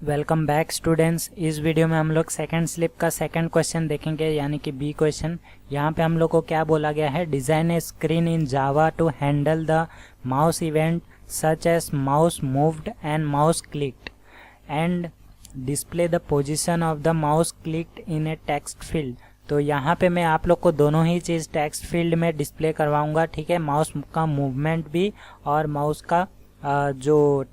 Welcome back students. इस video में हम लोग सेकंड स्लिप का सेकंड क्वेश्चन देखेंगे, यानी कि बी क्वेश्चन। यहाँ पे हम लोग को क्या बोला गया है, design a screen in Java to handle the mouse event such as mouse moved and mouse clicked and display the position of the mouse clicked in a text field. तो यहाँ पे मैं आप लोग को दोनों ही चीज़ टेक्स्ट फील्ड में डिस्प्ले करवाऊँगा, ठीक है। माउस का मूवमेंट भी और माउस का जो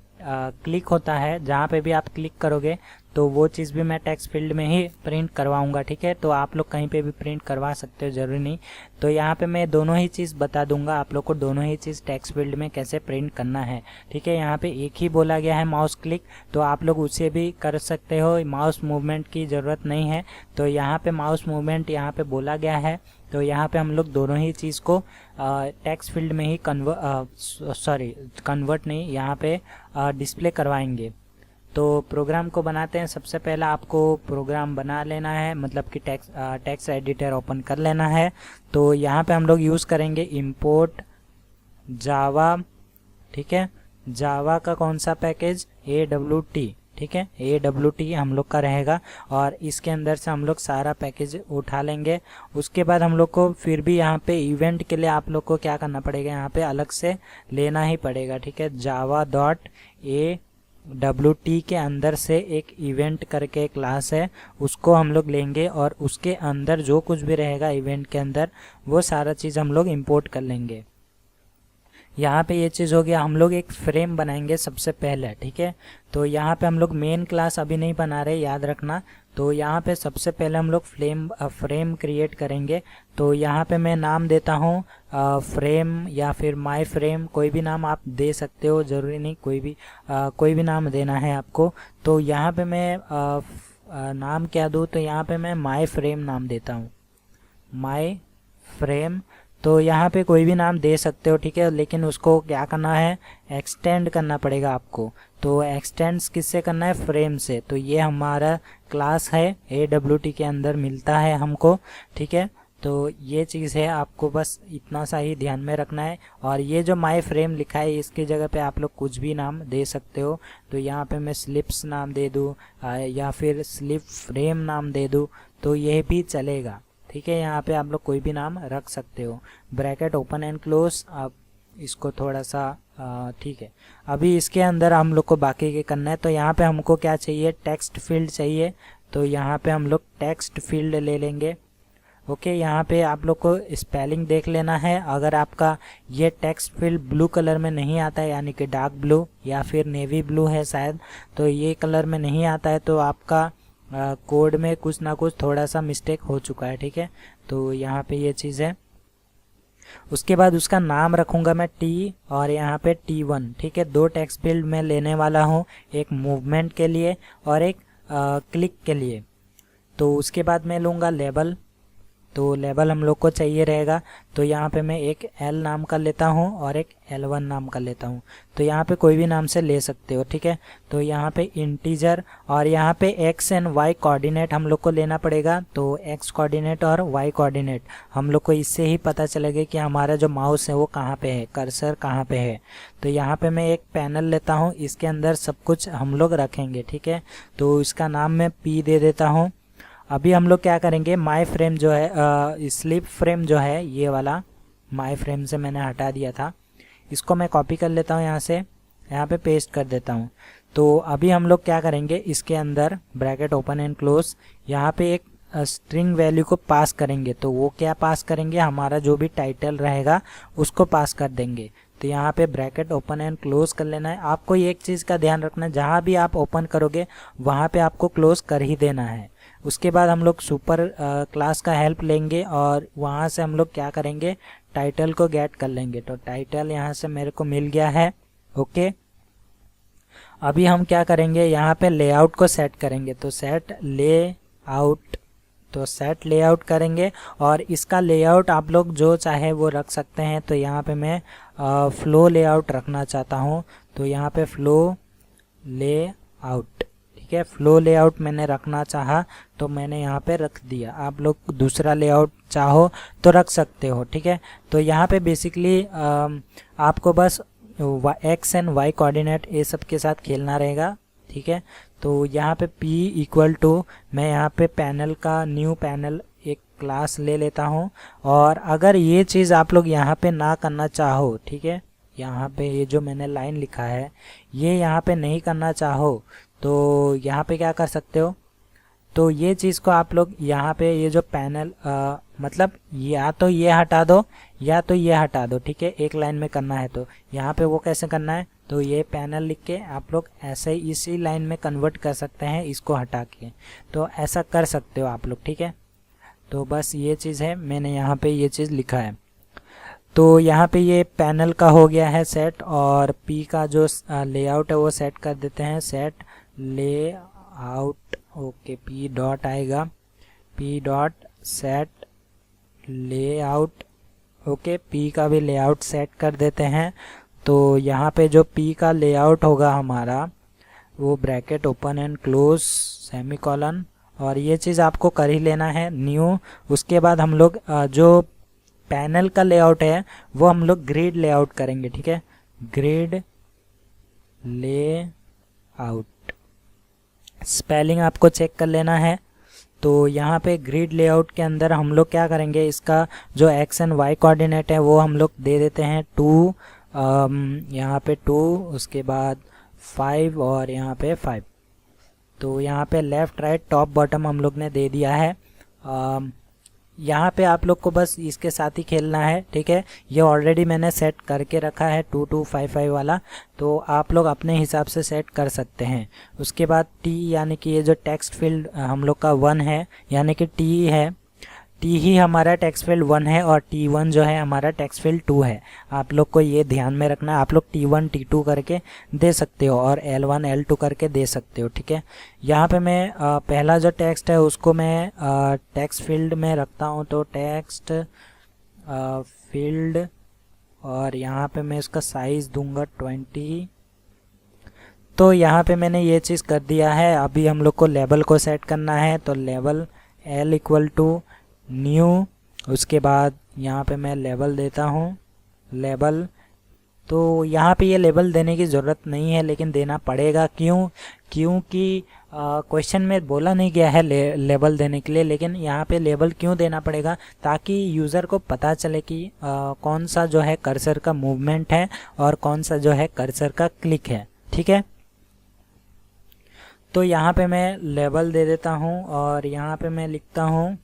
क्लिक होता है, जहाँ पे भी आप क्लिक करोगे तो वो चीज़ भी मैं टेक्स्ट फील्ड में ही प्रिंट करवाऊँगा, ठीक है। तो आप लोग कहीं पे भी प्रिंट करवा सकते हो, ज़रूरी नहीं। तो यहाँ पे मैं दोनों ही चीज़ बता दूंगा आप लोग को, दोनों ही चीज़ टेक्स्ट फील्ड में कैसे प्रिंट करना है, ठीक है। यहाँ पे एक ही बोला गया है माउस क्लिक, तो आप लोग उसे भी कर सकते हो, माउस मूवमेंट की ज़रूरत नहीं है। तो यहाँ पे माउस मूवमेंट यहाँ पे बोला गया है, तो यहाँ पे हम लोग दोनों ही चीज़ को टेक्स्ट फील्ड में ही कन्वर्ट नहीं, यहाँ पे डिस्प्ले करवाएंगे। तो प्रोग्राम को बनाते हैं। सबसे पहला आपको प्रोग्राम बना लेना है, मतलब कि टेक्स्ट एडिटर ओपन कर लेना है। तो यहाँ पे हम लोग यूज़ करेंगे इंपोर्ट जावा, ठीक है। जावा का कौन सा पैकेज, AWT, ठीक है। AWT हम लोग का रहेगा और इसके अंदर से हम लोग सारा पैकेज उठा लेंगे। उसके बाद हम लोग को फिर भी यहाँ पे इवेंट के लिए आप लोग को क्या करना पड़ेगा, यहाँ पे अलग से लेना ही पड़ेगा, ठीक है। java.awt के अंदर से एक इवेंट करके क्लास है, उसको हम लोग लेंगे और उसके अंदर जो कुछ भी रहेगा इवेंट के अंदर वो सारा चीज़ हम लोग इंपोर्ट कर लेंगे। यहाँ पे ये चीज़ हो गया। हम लोग एक फ्रेम बनाएंगे सबसे पहले, ठीक है। तो यहाँ पे हम लोग मेन क्लास अभी नहीं बना रहे, याद रखना। तो यहाँ पे सबसे पहले हम लोग फ्रेम क्रिएट करेंगे। तो यहाँ पे मैं नाम देता हूँ फ्रेम या फिर माय फ्रेम, कोई भी नाम आप दे सकते हो, ज़रूरी नहीं कोई भी नाम देना है आपको। तो यहाँ पे मैं नाम क्या दूँ, तो यहाँ पे मैं माय फ्रेम नाम देता हूँ, माय फ्रेम। तो यहाँ पे कोई भी नाम दे सकते हो, ठीक है, लेकिन उसको क्या करना है, एक्सटेंड करना पड़ेगा आपको। तो एक्सटेंड्स किससे करना है, फ्रेम से। तो ये हमारा क्लास है, AWT के अंदर मिलता है हमको, ठीक है। तो ये चीज़ है, आपको बस इतना सा ही ध्यान में रखना है। और ये जो माय फ्रेम लिखा है, इसकी जगह पे आप लोग कुछ भी नाम दे सकते हो। तो यहाँ पे मैं स्लिप्स नाम दे दूँ या फिर स्लिप फ्रेम नाम दे दूँ, तो ये भी चलेगा, ठीक है। यहाँ पे आप लोग कोई भी नाम रख सकते हो। ब्रैकेट ओपन एंड क्लोज, आप इसको थोड़ा सा ठीक है। अभी इसके अंदर हम लोग को बाकी के करना है। तो यहाँ पे हमको क्या चाहिए, टेक्स्ट फील्ड चाहिए। तो यहाँ पे हम लोग टेक्स्ट फील्ड ले लेंगे, ओके। यहाँ पे आप लोग को स्पेलिंग देख लेना है। अगर आपका ये टेक्स्ट फील्ड ब्लू कलर में नहीं आता है, यानी कि डार्क ब्लू या फिर नेवी ब्लू है शायद, तो ये कलर में नहीं आता है, तो आपका कोड में कुछ ना कुछ थोड़ा सा मिस्टेक हो चुका है, ठीक है। तो यहाँ पे ये चीज़ है। उसके बाद उसका नाम रखूँगा मैं T और यहाँ पे T1, ठीक है। दो टेक्स्ट फील्ड में लेने वाला हूँ, एक मूवमेंट के लिए और एक क्लिक के लिए। तो उसके बाद मैं लूँगा लेबल। तो लेबल हम लोग को चाहिए रहेगा। तो यहाँ पे मैं एक L नाम का लेता हूँ और एक L1 नाम का लेता हूँ। तो यहाँ पे कोई भी नाम से ले सकते हो, ठीक है। तो यहाँ पे इंटीजर और यहाँ पे X एंड Y कोऑर्डिनेट हम लोग को लेना पड़ेगा। तो X कोऑर्डिनेट और Y कोऑर्डिनेट हम लोग को इससे ही पता चलेगा कि हमारा जो माउस है वो कहाँ पे है, कर्सर कहाँ पे है। तो यहाँ पे मैं एक पैनल लेता हूँ, इसके अंदर सब कुछ हम लोग रखेंगे, ठीक है। तो इसका नाम मैं P दे देता हूँ। अभी हम लोग क्या करेंगे, माय फ्रेम जो है, स्लिप फ्रेम जो है, ये वाला माय फ्रेम से मैंने हटा दिया था, इसको मैं कॉपी कर लेता हूँ, यहाँ से यहाँ पे पेस्ट कर देता हूँ। तो अभी हम लोग क्या करेंगे, इसके अंदर ब्रैकेट ओपन एंड क्लोज, यहाँ पे एक स्ट्रिंग वैल्यू को पास करेंगे। तो वो क्या पास करेंगे, हमारा जो भी टाइटल रहेगा उसको पास कर देंगे। तो यहाँ पे ब्रैकेट ओपन एंड क्लोज कर लेना है। आपको एक चीज़ का ध्यान रखना है, जहाँ भी आप ओपन करोगे वहाँ पे आपको क्लोज कर ही देना है। उसके बाद हम लोग सुपर क्लास का हेल्प लेंगे और वहाँ से हम लोग क्या करेंगे, टाइटल को गेट कर लेंगे। तो टाइटल यहाँ से मेरे को मिल गया है, ओके। अभी हम क्या करेंगे, यहाँ पे लेआउट को सेट करेंगे। तो सेट लेआउट, तो सेट लेआउट करेंगे और इसका लेआउट आप लोग जो चाहे वो रख सकते हैं। तो यहाँ पे मैं फ्लो लेआउट रखना चाहता हूँ। तो यहाँ पे फ्लो लेआउट, ठीक है। फ्लो लेआउट मैंने रखना चाहा तो मैंने यहाँ पे रख दिया। आप लोग दूसरा लेआउट चाहो तो रख सकते हो, ठीक है। तो यहाँ पे बेसिकली आपको बस X एंड Y कोऑर्डिनेट ये सब के साथ खेलना रहेगा। ठीक है। तो यहाँ पे p इक्वल टू, मैं यहाँ पे पैनल का न्यू पैनल एक क्लास ले लेता हूँ। और अगर ये चीज़ आप लोग यहाँ पे ना करना चाहो, ठीक है, यहाँ पे ये जो मैंने लाइन लिखा है ये यहाँ पे नहीं करना चाहो तो यहाँ पे क्या कर सकते हो, तो ये चीज़ को आप लोग यहाँ पे ये जो पैनल मतलब या तो ये हटा दो या तो ये हटा दो, ठीक है, एक लाइन में करना है। तो यहाँ पे वो कैसे करना है, तो ये पैनल लिख के आप लोग ऐसे ही इसी लाइन में कन्वर्ट कर सकते हैं इसको हटा के, तो ऐसा कर सकते हो आप लोग, ठीक है। तो बस ये चीज़ है, मैंने यहाँ पे ये चीज़ लिखा है। तो यहाँ पे ये पैनल का हो गया है सेट, और पी का जो लेआउट है वो सेट कर देते हैं, set layout, okay, P dot आएगा, P dot set layout, okay, P का भी लेआउट सेट कर देते हैं। तो यहाँ पे जो पी का लेआउट होगा हमारा वो bracket open and close semicolon, और ये चीज़ आपको कर ही लेना है न्यू। उसके बाद हम लोग जो पैनल का लेआउट है वो हम लोग ग्रिड लेआउट करेंगे, ठीक है, ग्रिड लेआउट, स्पेलिंग आपको चेक कर लेना है। तो यहाँ पे ग्रिड लेआउट के अंदर हम लोग क्या करेंगे, इसका जो एक्स एंड वाई कोऑर्डिनेट है वो हम लोग दे देते हैं 2, यहाँ पे 2, उसके बाद 5 और यहाँ पे 5। तो यहाँ पे लेफ़्ट राइट टॉप बॉटम हम लोग ने दे दिया है। यहाँ पे आप लोग को बस इसके साथ ही खेलना है, ठीक है, ये ऑलरेडी मैंने सेट करके रखा है 2255 वाला, तो आप लोग अपने हिसाब से सेट कर सकते हैं। उसके बाद टी यानी कि ये जो टेक्स्ट फील्ड हम लोग का 1 है, यानी कि टी है, टी ही हमारा टेक्स्ट फील्ड 1 है और T1 जो है हमारा टेक्स्ट फील्ड 2 है। आप लोग को ये ध्यान में रखना है, आप लोग T1 T2 करके दे सकते हो और L1 L2 करके दे सकते हो, ठीक है। यहाँ पे मैं पहला जो टेक्स्ट है उसको मैं टेक्स्ट फील्ड में रखता हूँ, तो टेक्स्ट फील्ड, और यहाँ पे मैं इसका साइज़ दूंगा 20। तो यहाँ पे मैंने ये चीज़ कर दिया है। अभी हम लोग को लेबल को सेट करना है, तो label L equal to new, उसके बाद यहाँ पे मैं लेबल देता हूँ लेबल। तो यहाँ पे ये लेबल देने की ज़रूरत नहीं है लेकिन देना पड़ेगा, क्योंकि क्वेश्चन में बोला नहीं गया है लेबल देने के लिए, लेकिन यहाँ पे लेबल क्यों देना पड़ेगा, ताकि यूज़र को पता चले कि कौन सा जो है कर्सर का मूवमेंट है और कौन सा जो है कर्सर का क्लिक है, ठीक है। तो यहाँ पे मैं लेबल दे देता हूँ और यहाँ पे मैं लिखता हूँ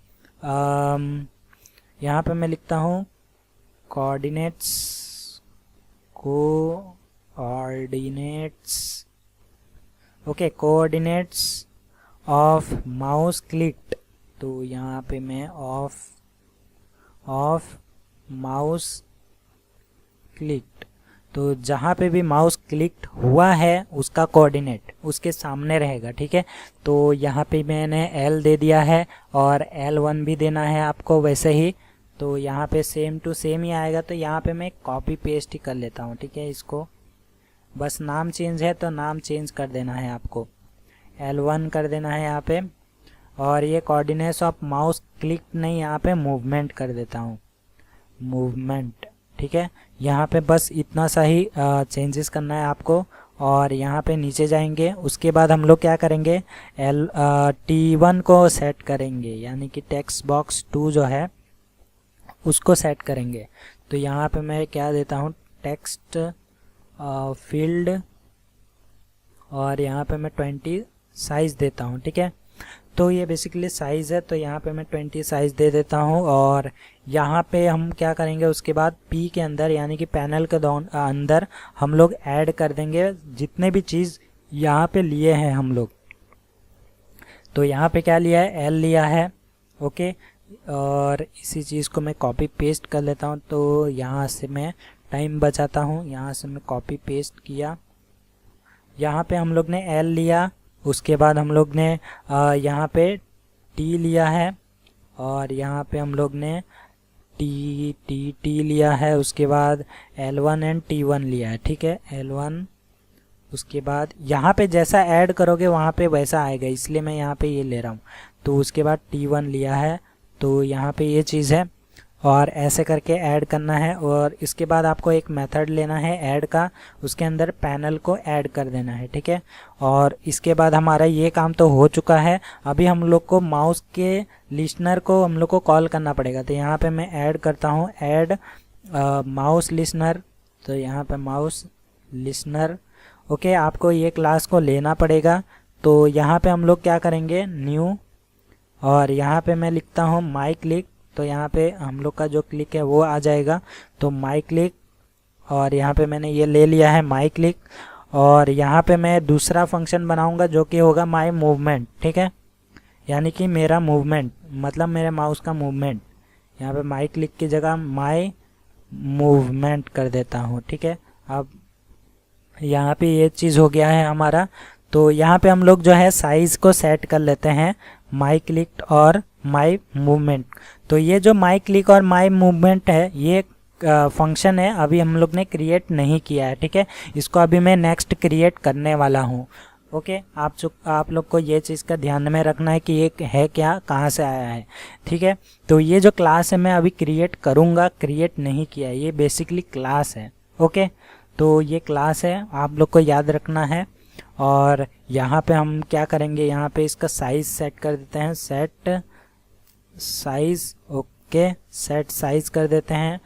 coordinates okay, coordinates of mouse clicked. तो यहाँ पे मैं ऑफ माउस क्लिक्ड, तो जहाँ पे भी माउस क्लिक्ड हुआ है उसका कोऑर्डिनेट उसके सामने रहेगा, ठीक है। तो यहाँ पे मैंने L दे दिया है और L1 भी देना है आपको वैसे ही। तो यहाँ पे सेम टू सेम ही आएगा, तो यहाँ पे मैं कॉपी पेस्ट ही कर लेता हूँ, ठीक है। इसको बस नाम चेंज है तो नाम चेंज कर देना है आपको, L1 कर देना है यहाँ पे। और ये कोऑर्डिनेट्स ऑफ माउस क्लिक नहीं, यहाँ पे मूवमेंट कर देता हूँ, मूवमेंट, ठीक है। यहाँ पे बस इतना सा ही चेंजेस करना है आपको। और यहाँ पे नीचे जाएंगे, उसके बाद हम लोग क्या करेंगे, T1 को सेट करेंगे, यानी कि टेक्स्ट बॉक्स 2 जो है उसको सेट करेंगे। तो यहाँ पे मैं क्या देता हूँ, टेक्स्ट फील्ड, और यहाँ पे मैं 20 साइज़ देता हूँ, ठीक है। तो ये बेसिकली साइज़ है, तो यहाँ पे मैं 20 साइज़ दे देता हूँ। और यहाँ पे हम क्या करेंगे, उसके बाद P के अंदर यानी कि पैनल के अंदर हम लोग ऐड कर देंगे जितने भी चीज़ यहाँ पे लिए हैं हम लोग। तो यहाँ पे क्या लिया है, L लिया है, ओके। और इसी चीज़ को मैं कॉपी पेस्ट कर लेता हूँ, तो यहाँ से मैं टाइम बचाता हूँ, यहाँ से मैं कॉपी पेस्ट किया। यहाँ पे हम लोग ने L लिया, उसके बाद हम लोग ने यहाँ पे T लिया है, और यहाँ पे हम लोग ने T लिया है, उसके बाद L1 एंड T1 लिया है, ठीक है, L1। उसके बाद यहाँ पे जैसा ऐड करोगे वहाँ पे वैसा आएगा, इसलिए मैं यहाँ पे ये ले रहा हूँ। तो उसके बाद T1 लिया है, तो यहाँ पे ये चीज़ है। और ऐसे करके ऐड करना है। और इसके बाद आपको एक मेथड लेना है ऐड का, उसके अंदर पैनल को ऐड कर देना है, ठीक है। और इसके बाद हमारा ये काम तो हो चुका है। अभी हम लोग को माउस के लिस्नर को हम लोग को कॉल करना पड़ेगा। तो यहाँ पे मैं ऐड करता हूँ, ऐड माउस लिस्नर। तो यहाँ पे माउस लिस्नर, ओके, आपको ये क्लास को लेना पड़ेगा। तो यहाँ पे हम लोग क्या करेंगे, न्यू, और यहाँ पे मैं लिखता हूँ माई क्लिक। तो यहाँ पे हम लोग का जो क्लिक है वो आ जाएगा। तो माई क्लिक, और यहाँ पे मैंने ये ले लिया है माई क्लिक। और यहाँ पे मैं दूसरा फंक्शन बनाऊंगा जो कि होगा माई मूवमेंट, ठीक है, यानी कि मेरा मूवमेंट, मतलब मेरे माउस का मूवमेंट। यहाँ पे माई क्लिक की जगह माई मूवमेंट कर देता हूँ, ठीक है। अब यहाँ पे ये चीज़ हो गया है हमारा। तो यहाँ पे हम लोग जो है साइज़ को सेट कर लेते हैं, माई क्लिक और माई मूवमेंट। तो ये जो माई क्लिक और माई मूवमेंट है ये फंक्शन है, अभी हम लोग ने क्रिएट नहीं किया है, ठीक है। इसको अभी मैं नेक्स्ट क्रिएट करने वाला हूँ, ओके। आप लोग को ये चीज़ का ध्यान में रखना है कि ये है क्या, कहाँ से आया है, ठीक है। तो ये जो क्लास है मैं अभी क्रिएट करूँगा, क्रिएट नहीं किया है, ये बेसिकली क्लास है, ओके। तो ये क्लास है, आप लोग को याद रखना है। और यहाँ पे हम क्या करेंगे, यहाँ पे इसका साइज़ सेट कर देते हैं, set size, okay, set size कर देते हैं।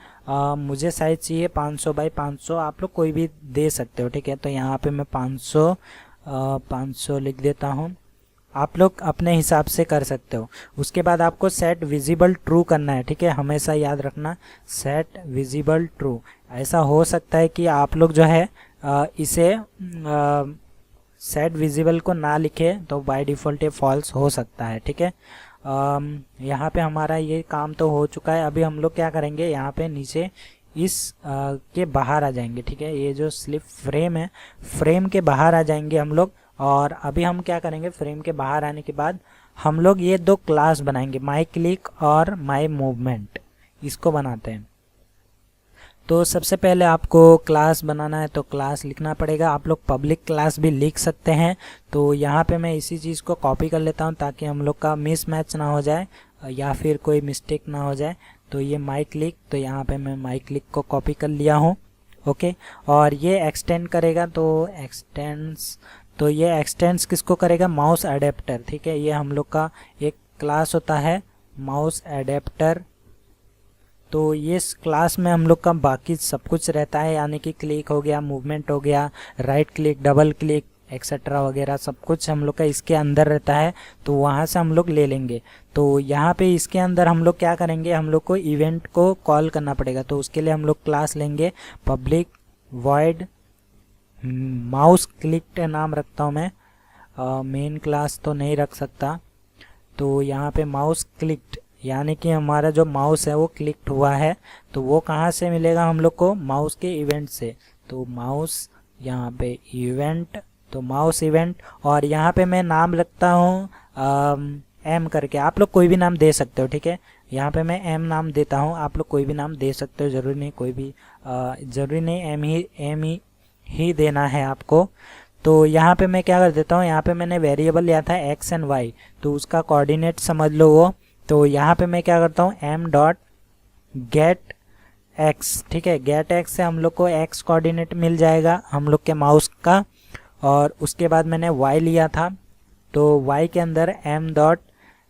मुझे साइज़ चाहिए 500 बाई 500, आप लोग कोई भी दे सकते हो, ठीक है। तो यहाँ पे मैं 500 लिख देता हूँ, आप लोग अपने हिसाब से कर सकते हो। उसके बाद आपको सेट विजिबल ट्रू करना है, ठीक है, हमेशा याद रखना, सेट विजिबल ट्रू। ऐसा हो सकता है कि आप लोग जो है इसे सेट विजिबल को ना लिखे तो बाय डिफ़ॉल्ट ये फॉल्स हो सकता है, ठीक है। यहाँ पे हमारा ये काम तो हो चुका है। अभी हम लोग क्या करेंगे, यहाँ पे नीचे इस के बाहर आ जाएंगे, ठीक है। ये जो स्लिप फ्रेम है, फ्रेम के बाहर आ जाएंगे हम लोग। और अभी हम क्या करेंगे, फ्रेम के बाहर आने के बाद हम लोग ये दो क्लास बनाएंगे, माई क्लिक और माई मूवमेंट, इसको बनाते हैं। तो सबसे पहले आपको क्लास बनाना है तो क्लास लिखना पड़ेगा। आप लोग पब्लिक क्लास भी लिख सकते हैं। तो यहाँ पे मैं इसी चीज़ को कॉपी कर लेता हूँ ताकि हम लोग का मिसमैच ना हो जाए या फिर कोई मिस्टेक ना हो जाए। तो ये माई क्लिक, तो यहाँ पे मैं माई क्लिक को कॉपी कर लिया हूँ, ओके। और ये एक्सटेंड करेगा, तो एक्सटेंड्स, तो ये एक्सटेंड्स किसको करेगा, माउस एडेप्टर, ठीक है। ये हम लोग का एक क्लास होता है माउस एडेप्टर। तो ये क्लास में हम लोग का बाकी सब कुछ रहता है, यानी कि क्लिक हो गया, मूवमेंट हो गया, right click, double click etcetera वगैरह सब कुछ हम लोग का इसके अंदर रहता है। तो वहाँ से हम लोग ले लेंगे। तो यहाँ पे इसके अंदर हम लोग क्या करेंगे, हम लोग को इवेंट को कॉल करना पड़ेगा। तो उसके लिए हम लोग क्लास लेंगे पब्लिक वॉइड माउस क्लिक नाम रखता हूँ मैं, मेन क्लास तो नहीं रख सकता। तो यहाँ पे माउस क्लिक्ड, यानी कि हमारा जो माउस है वो क्लिक्ड हुआ है। तो वो कहाँ से मिलेगा हम लोग को, माउस के इवेंट से। तो माउस यहाँ पे इवेंट, तो माउस इवेंट, और यहाँ पे मैं नाम रखता हूँ एम करके, आप लोग कोई भी नाम दे सकते हो, ठीक है। यहाँ पे मैं एम नाम देता हूँ, आप लोग कोई भी नाम दे सकते हो, ज़रूरी नहीं कोई भी ज़रूरी नहीं एम ही देना है आपको। तो यहाँ पे मैं क्या कर देता हूँ, यहाँ पे मैंने वेरिएबल लिया था एक्स एंड वाई, तो उसका कोऑर्डिनेट समझ लो वो। तो यहाँ पे मैं क्या करता हूँ, एम डॉट गेट एक्स, ठीक है। गेट एक्स से हम लोग को एक्स कोऑर्डिनेट मिल जाएगा हम लोग के माउस का। और उसके बाद मैंने वाई लिया था, तो वाई के अंदर एम डॉट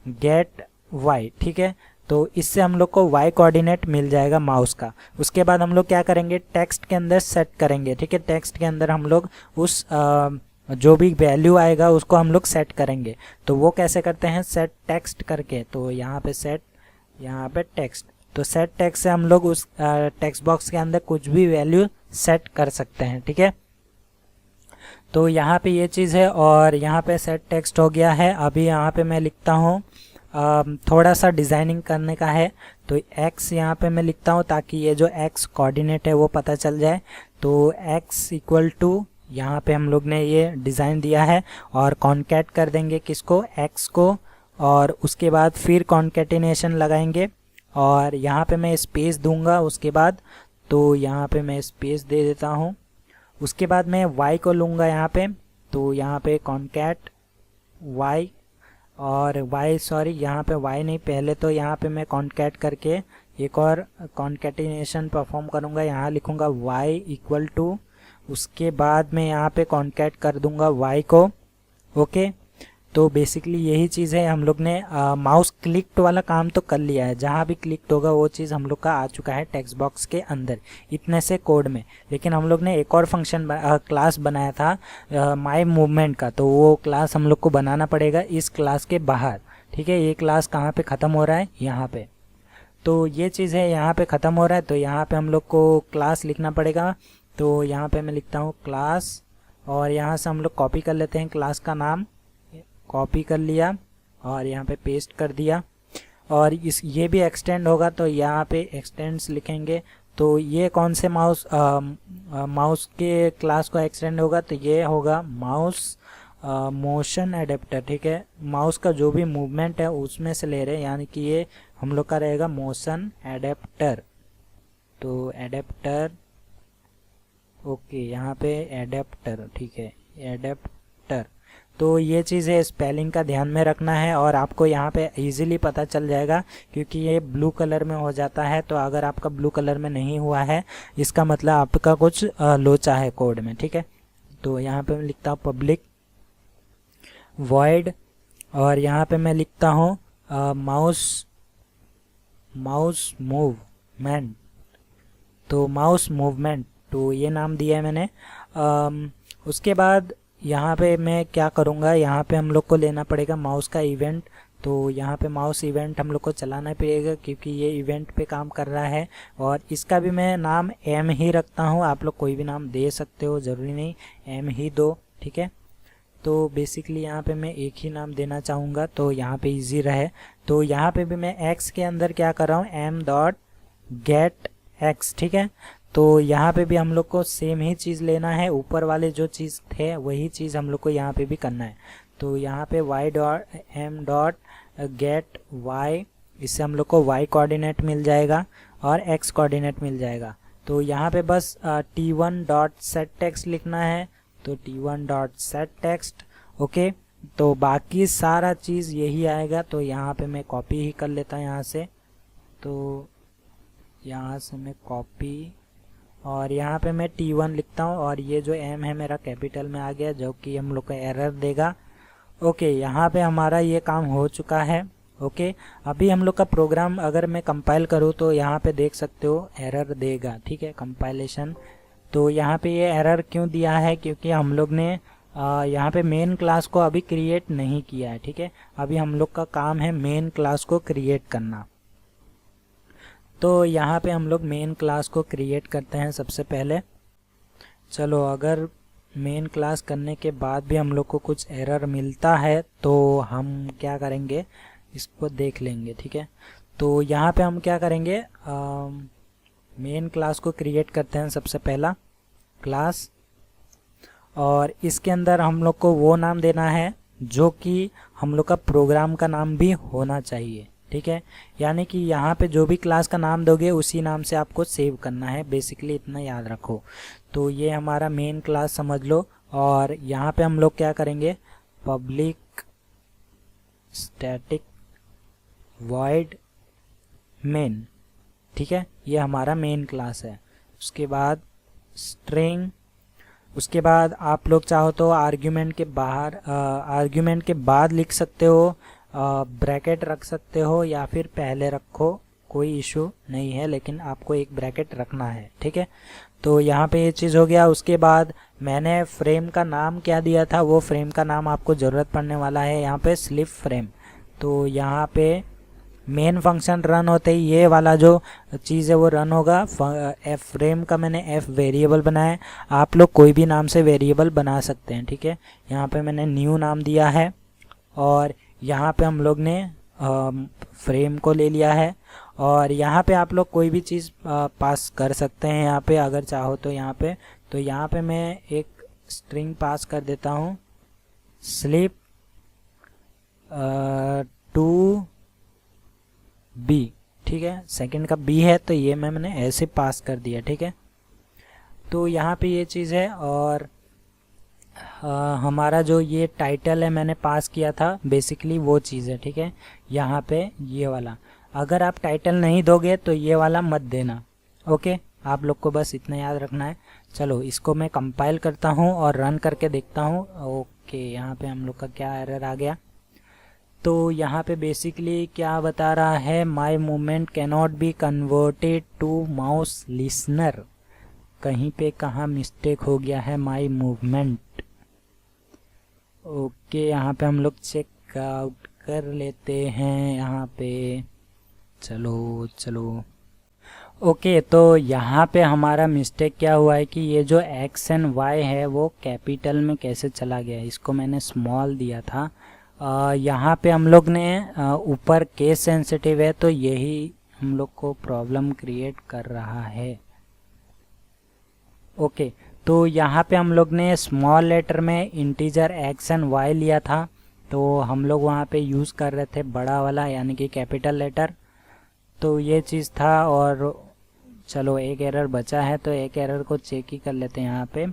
गेट वाई, ठीक है। तो इससे हम लोग को y कोऑर्डिनेट मिल जाएगा माउस का। उसके बाद हम लोग क्या करेंगे, टेक्स्ट के अंदर सेट करेंगे, ठीक है। टेक्स्ट के अंदर हम लोग उस जो भी वैल्यू आएगा उसको हम लोग सेट करेंगे। तो वो कैसे करते हैं, सेट टेक्स्ट करके। तो यहाँ पे सेट, यहाँ पे टेक्स्ट, तो सेट टेक्स्ट से हम लोग उस टेक्स्ट बॉक्स के अंदर कुछ भी वैल्यू सेट कर सकते हैं, ठीक है। तो यहाँ पे ये चीज़ है, और यहाँ पे सेट टेक्स्ट हो गया है। अभी यहाँ पे मैं लिखता हूँ थोड़ा सा डिज़ाइनिंग करने का है। तो x यहाँ पे मैं लिखता हूँ ताकि ये जो x कोऑर्डिनेट है वो पता चल जाए। तो x इक्वल टू, यहाँ पे हम लोग ने ये डिज़ाइन दिया है, और कॉन्कैट कर देंगे किसको, x को, और उसके बाद फिर कॉन्कैटिनेशन लगाएंगे, और यहाँ पे मैं स्पेस दूंगा उसके बाद। तो यहाँ पे मैं स्पेस दे देता हूँ। उसके बाद मैं y को लूँगा यहाँ पे, तो यहाँ पे कॉन्कैट y, और y सॉरी यहाँ पे y नहीं, पहले तो यहाँ पे मैं कॉन्कैट करके एक और कॉन्केटिनेशन परफॉर्म करूँगा, यहाँ लिखूँगा y इक्वल टू, उसके बाद मैं यहाँ पे कॉन्केट कर दूँगा y को। ओके, तो बेसिकली यही चीज़ है। हम लोग ने माउस क्लिक्ड वाला काम तो कर लिया है, जहाँ भी क्लिक्ड होगा वो चीज़ हम लोग का आ चुका है टेक्स्ट बॉक्स के अंदर इतने से कोड में। लेकिन हम लोग ने एक और फंक्शन क्लास बनाया था माई मूवमेंट का, तो वो क्लास हम लोग को बनाना पड़ेगा इस क्लास के बाहर। ठीक है, ये क्लास कहाँ पे ख़त्म हो रहा है, यहाँ पे। तो ये चीज़ है, यहाँ पे ख़त्म हो रहा है, तो यहाँ पे हम लोग को क्लास लिखना पड़ेगा। तो यहाँ पे मैं लिखता हूँ क्लास, और यहाँ से हम लोग कॉपी कर लेते हैं क्लास का नाम, कॉपी कर लिया और यहाँ पे पेस्ट कर दिया। और ये भी एक्सटेंड होगा, तो यहाँ पे एक्सटेंड्स लिखेंगे। तो ये कौन से माउस के क्लास को एक्सटेंड होगा, तो ये होगा माउस मोशन एडेप्टर। ठीक है, माउस का जो भी मूवमेंट है उसमें से ले रहे हैं, यानी कि ये हम लोग का रहेगा मोशन एडेप्टर। तो एडेप्टर, ओके, यहाँ पे एडेप्टर, ठीक है, एडेप्टर। तो ये चीज़ है, स्पेलिंग का ध्यान में रखना है, और आपको यहाँ पे इजीली पता चल जाएगा क्योंकि ये ब्लू कलर में हो जाता है। तो अगर आपका ब्लू कलर में नहीं हुआ है, इसका मतलब आपका कुछ लोचा है कोड में। ठीक है, तो यहाँ पे मैं लिखता हूँ पब्लिक वॉइड, और यहाँ पे मैं लिखता हूँ माउस मूवमेंट। तो माउस मूवमेंट, तो ये नाम दिया है मैंने। उसके बाद यहाँ पे मैं क्या करूँगा, यहाँ पे हम लोग को लेना पड़ेगा माउस का इवेंट। तो यहाँ पे माउस इवेंट हम लोग को चलाना पड़ेगा क्योंकि ये इवेंट पे काम कर रहा है, और इसका भी मैं नाम एम ही रखता हूँ। आप लोग कोई भी नाम दे सकते हो, ज़रूरी नहीं एम ही दो। ठीक है, तो बेसिकली यहाँ पे मैं एक ही नाम देना चाहूँगा, तो यहाँ पे इजी रहे। तो यहाँ पे भी मैं एक्स के अंदर क्या कर रहा हूँ, एम डॉट गेट एक्स। ठीक है, तो यहाँ पे भी हम लोग को सेम ही चीज़ लेना है, ऊपर वाले जो चीज़ थे वही चीज़ हम लोग को यहाँ पे भी करना है। तो यहाँ पे y dot M dot get y, इससे हम लोग को y कोऑर्डिनेट मिल जाएगा और x कोऑर्डिनेट मिल जाएगा। तो यहाँ पे बस t1 डॉट सेट टेक्स्ट लिखना है, तो t1 dot set text. Okay, तो बाकी सारा चीज़ यही आएगा। तो यहाँ पे मैं कॉपी ही कर लेता हूँ यहाँ से, तो यहाँ से मैं कॉपी, और यहाँ पे मैं t1 लिखता हूँ, और ये जो m है मेरा कैपिटल में आ गया, जो कि हम लोग को एरर देगा। ओके, यहाँ पे हमारा ये काम हो चुका है। ओके, अभी हम लोग का प्रोग्राम अगर मैं कंपाइल करूँ तो यहाँ पे देख सकते हो एरर देगा। ठीक है, कंपाइलेशन। तो यहाँ पे ये एरर क्यों दिया है, क्योंकि हम लोग ने यहाँ पे मेन क्लास को अभी क्रिएट नहीं किया है। ठीक है, अभी हम लोग का काम है मेन क्लास को क्रिएट करना। तो यहाँ पे हम लोग मेन क्लास को क्रिएट करते हैं सबसे पहले। चलो, अगर मेन क्लास करने के बाद भी हम लोग को कुछ एरर मिलता है तो हम क्या करेंगे, इसको देख लेंगे। ठीक है, तो यहाँ पे हम क्या करेंगे, मेन क्लास को क्रिएट करते हैं सबसे पहला क्लास, और इसके अंदर हम लोग को वो नाम देना है जो कि हम लोग का प्रोग्राम का नाम भी होना चाहिए। ठीक है, यानी कि यहाँ पे जो भी क्लास का नाम दोगे उसी नाम से आपको सेव करना है, बेसिकली इतना याद रखो। तो ये हमारा मेन क्लास समझ लो, और यहाँ पे हम लोग क्या करेंगे, पब्लिक स्टैटिक वॉइड मेन। ठीक है, ये हमारा मेन क्लास है। उसके बाद स्ट्रिंग, उसके बाद आप लोग चाहो तो आर्ग्यूमेंट के बाद लिख सकते हो, ब्रैकेट रख सकते हो या फिर पहले रखो, कोई इशू नहीं है, लेकिन आपको एक ब्रैकेट रखना है। ठीक है, तो यहाँ पे ये चीज़ हो गया। उसके बाद मैंने फ्रेम का नाम क्या दिया था, वो फ्रेम का नाम आपको ज़रूरत पड़ने वाला है यहाँ पे, स्लिप फ्रेम। तो यहाँ पे मेन फंक्शन रन होते ही ये वाला जो चीज़ है वो रन होगा। एफ फ्रेम का मैंने एफ वेरिएबल बनाया, आप लोग कोई भी नाम से वेरिएबल बना सकते हैं। ठीक है, यहाँ पे मैंने न्यू नाम दिया है, और यहाँ पे हम लोग ने फ्रेम को ले लिया है, और यहाँ पे आप लोग कोई भी चीज़ पास कर सकते हैं यहाँ पे अगर चाहो तो। यहाँ पे मैं एक स्ट्रिंग पास कर देता हूँ, स्लिप टू बी। ठीक है, सेकंड का बी है, तो ये मैंने ऐसे पास कर दिया। ठीक है, तो यहाँ पे ये चीज़ है, और हमारा जो ये टाइटल है मैंने पास किया था, बेसिकली वो चीज़ है। ठीक है, यहाँ पे ये वाला अगर आप टाइटल नहीं दोगे तो ये वाला मत देना। ओके, आप लोग को बस इतना याद रखना है। चलो इसको मैं कंपाइल करता हूँ और रन करके देखता हूँ। ओके, यहाँ पे हम लोग का क्या एरर आ गया, तो यहाँ पे बेसिकली क्या बता रहा है, my movement cannot be converted to mouse listener. कहीं पे कहाँ मिस्टेक हो गया है, माई मूवमेंट। ओके, यहाँ पे हम लोग चेक आउट कर लेते हैं यहाँ पे। चलो चलो, ओके, तो यहाँ पे हमारा मिस्टेक क्या हुआ है कि ये जो एक्स एंड वाई है वो कैपिटल में कैसे चला गया, इसको मैंने स्मॉल दिया था। यहाँ पे हम लोग ने ऊपर केस सेंसिटिव है, तो यही हम लोग को प्रॉब्लम क्रिएट कर रहा है। ओके, तो यहाँ पे हम लोग ने स्मॉल लेटर में इंटीजर एक्स एंड वाई लिया था, तो हम लोग वहाँ पे यूज़ कर रहे थे बड़ा वाला यानी कि कैपिटल लेटर, तो ये चीज़ था। और चलो एक एरर बचा है, तो एक एरर को चेक ही कर लेते हैं यहाँ पे।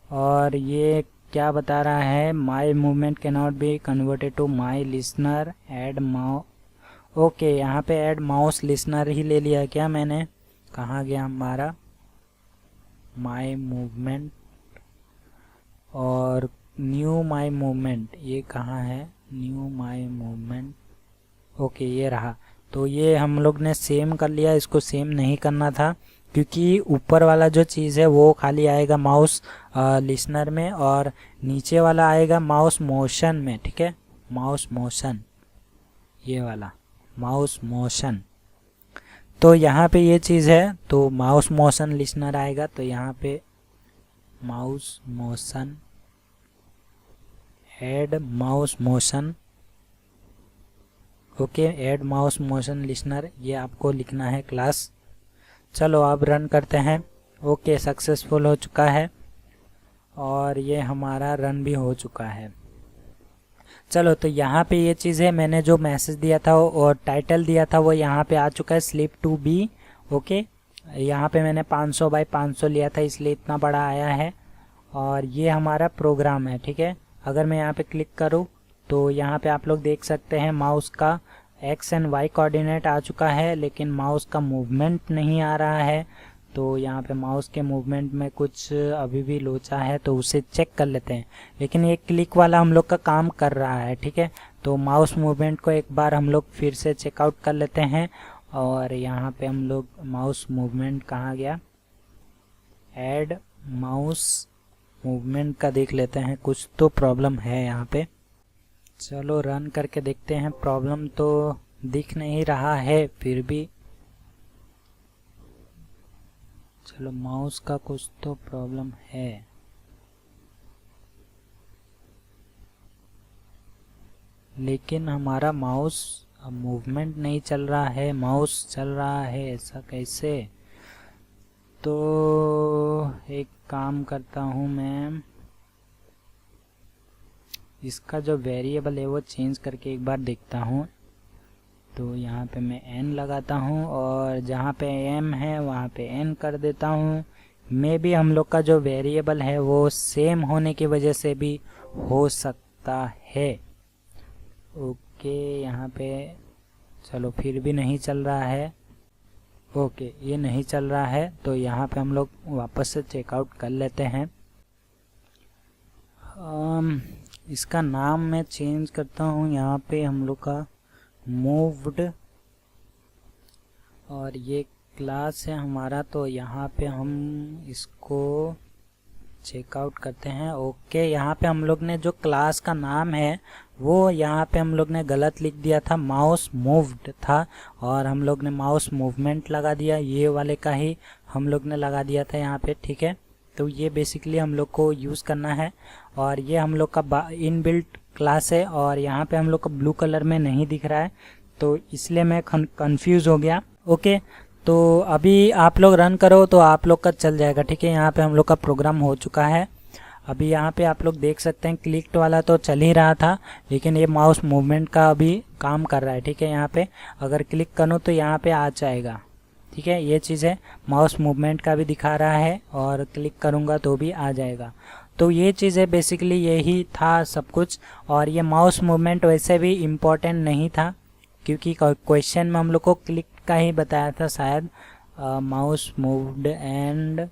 और ये क्या बता रहा है, my movement can not be converted to my listener add okay, यहाँ पे ऐड माउस लिसनर ही ले लिया क्या मैंने, कहाँ गया हमारा माई मूवमेंट और न्यू माई मूवमेंट, ये कहाँ है न्यू माई मूवमेंट। ओके, ये रहा। तो ये हम लोग ने सेम कर लिया, इसको सेम नहीं करना था क्योंकि ऊपर वाला जो चीज़ है वो खाली आएगा माउस लिसनर में और नीचे वाला आएगा माउस मोशन में। ठीक है, माउस मोशन, ये वाला माउस मोशन। तो यहाँ पे ये चीज़ है, तो माउस मोशन लिसनर आएगा, तो यहाँ पे mouse motion add mouse motion. Okay, add mouse motion listener, ये आपको लिखना है क्लास। चलो अब रन करते हैं। ओके, सक्सेसफुल हो चुका है और ये हमारा रन भी हो चुका है। चलो, तो यहाँ पे ये चीज़ है, मैंने जो मैसेज दिया था और टाइटल दिया था वो यहाँ पे आ चुका है, स्लिप टू बी। ओके, यहाँ पे मैंने 500 बाई 500 लिया था इसलिए इतना बड़ा आया है और ये हमारा प्रोग्राम है। ठीक है, अगर मैं यहाँ पे क्लिक करूँ तो यहाँ पे आप लोग देख सकते हैं माउस का एक्स एंड वाई कोऑर्डिनेट आ चुका है, लेकिन माउस का मूवमेंट नहीं आ रहा है। तो यहाँ पे माउस के मूवमेंट में कुछ अभी भी लोचा है, तो उसे चेक कर लेते हैं। लेकिन ये क्लिक वाला हम लोग का काम कर रहा है। ठीक है, तो माउस मूवमेंट को एक बार हम लोग फिर से चेकआउट कर लेते हैं और यहाँ पे हम लोग माउस मूवमेंट कहाँ गया, ऐड माउस मूवमेंट का देख लेते हैं, कुछ तो प्रॉब्लम है यहाँ पे। चलो रन करके देखते हैं, प्रॉब्लम तो दिख नहीं रहा है फिर भी। चलो, माउस का कुछ तो प्रॉब्लम है, लेकिन हमारा माउस मूवमेंट नहीं चल रहा है, माउस चल रहा है, ऐसा कैसे। तो एक काम करता हूँ मैं, इसका जो वेरिएबल है वो चेंज करके एक बार देखता हूँ। तो यहाँ पे मैं n लगाता हूँ और जहाँ पे m है वहाँ पे n कर देता हूँ। मे भी हम लोग का जो वेरिएबल है वो सेम होने की वजह से भी हो सकता है। ओके, यहाँ पे चलो फिर भी नहीं चल रहा है। ओके, ये नहीं चल रहा है, तो यहाँ पे हम लोग वापस से चेकआउट कर लेते हैं। इसका नाम मैं चेंज करता हूँ, यहाँ पे हम लोग का मूव्ड और ये क्लास है हमारा, तो यहाँ पे हम इसको चेकआउट करते हैं। ओके, यहाँ पे हम लोग ने जो क्लास का नाम है वो यहाँ पे हम लोग ने गलत लिख दिया था, माउस मूव्ड था और हम लोग ने माउस मूवमेंट लगा दिया, ये वाले का ही हम लोग ने लगा दिया था यहाँ पे। ठीक है, तो ये बेसिकली हम लोग को यूज़ करना है और ये हम लोग का इनबिल्ट क्लास है और यहाँ पे हम लोग का ब्लू कलर में नहीं दिख रहा है, तो इसलिए मैं कंफ्यूज हो गया। ओके, तो अभी आप लोग रन करो तो आप लोग का चल जाएगा। ठीक है, यहाँ पे हम लोग का प्रोग्राम हो चुका है। अभी यहाँ पे आप लोग देख सकते हैं क्लिक वाला तो चल ही रहा था, लेकिन ये माउस मूवमेंट का अभी काम कर रहा है। ठीक है, यहाँ पे अगर क्लिक करूँ तो यहाँ पे आ जाएगा। ठीक है, ये चीज़ है, माउस मूवमेंट का भी दिखा रहा है और क्लिक करूँगा तो भी आ जाएगा। तो ये चीज़ है, बेसिकली यही था सब कुछ। और ये माउस मूवमेंट वैसे भी इम्पोर्टेंट नहीं था, क्योंकि क्वेश्चन में हम लोग को क्लिक का ही बताया था शायद, mouse moved and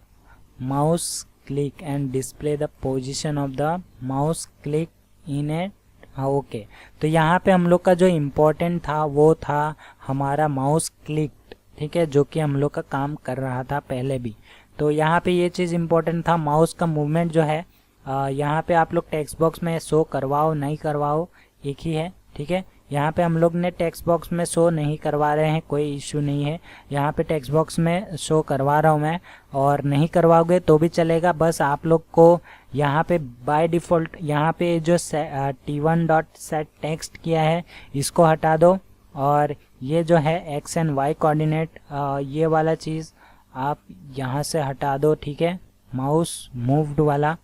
mouse click and display the position of the mouse click in a, हाँ ओके। तो यहाँ पे हम लोग का जो इम्पोर्टेंट था वो था हमारा माउस क्लिक, ठीक है, जो कि हम लोग का काम कर रहा था पहले भी। तो यहाँ पे ये चीज़ इम्पोर्टेंट था, माउस का मूवमेंट जो है यहाँ पे आप लोग टेक्स्ट बॉक्स में शो करवाओ नहीं करवाओ एक ही है, ठीक है। यहाँ पे हम लोग ने टेक्स्ट बॉक्स में शो नहीं करवा रहे हैं, कोई इश्यू नहीं है। यहाँ पे टेक्स्ट बॉक्स में शो करवा रहा हूँ मैं, और नहीं करवाओगे तो भी चलेगा। बस आप लोग को यहाँ पे बाय डिफ़ॉल्ट यहाँ पे जो t1.setText किया है इसको हटा दो, और ये जो है x एंड y कोऑर्डिनेट ये वाला चीज़ आप यहाँ से हटा दो, ठीक है, माउस मूव्ड वाला।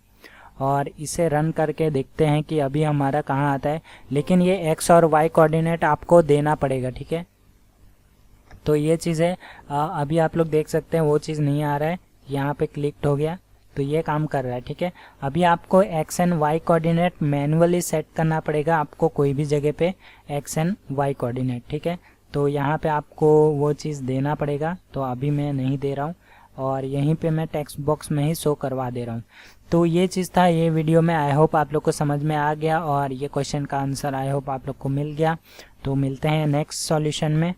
और इसे रन करके देखते हैं कि अभी हमारा कहाँ आता है, लेकिन ये x और y कोऑर्डिनेट आपको देना पड़ेगा, ठीक है। तो ये चीज़ है, अभी आप लोग देख सकते हैं वो चीज़ नहीं आ रहा है, यहाँ पे क्लिक हो गया तो ये काम कर रहा है, ठीक है। अभी आपको x and y coordinate manually set करना पड़ेगा आपको कोई भी जगह पे x एंड y कोऑर्डिनेट, ठीक है। तो यहाँ पे आपको वो चीज़ देना पड़ेगा, तो अभी मैं नहीं दे रहा हूँ और यहीं पे मैं टेक्स्ट बॉक्स में ही शो करवा दे रहा हूँ। तो ये चीज़ था ये वीडियो में, आई होप आप लोग को समझ में आ गया और ये क्वेश्चन का आंसर आई होप आप लोग को मिल गया। तो मिलते हैं नेक्स्ट सॉल्यूशन में।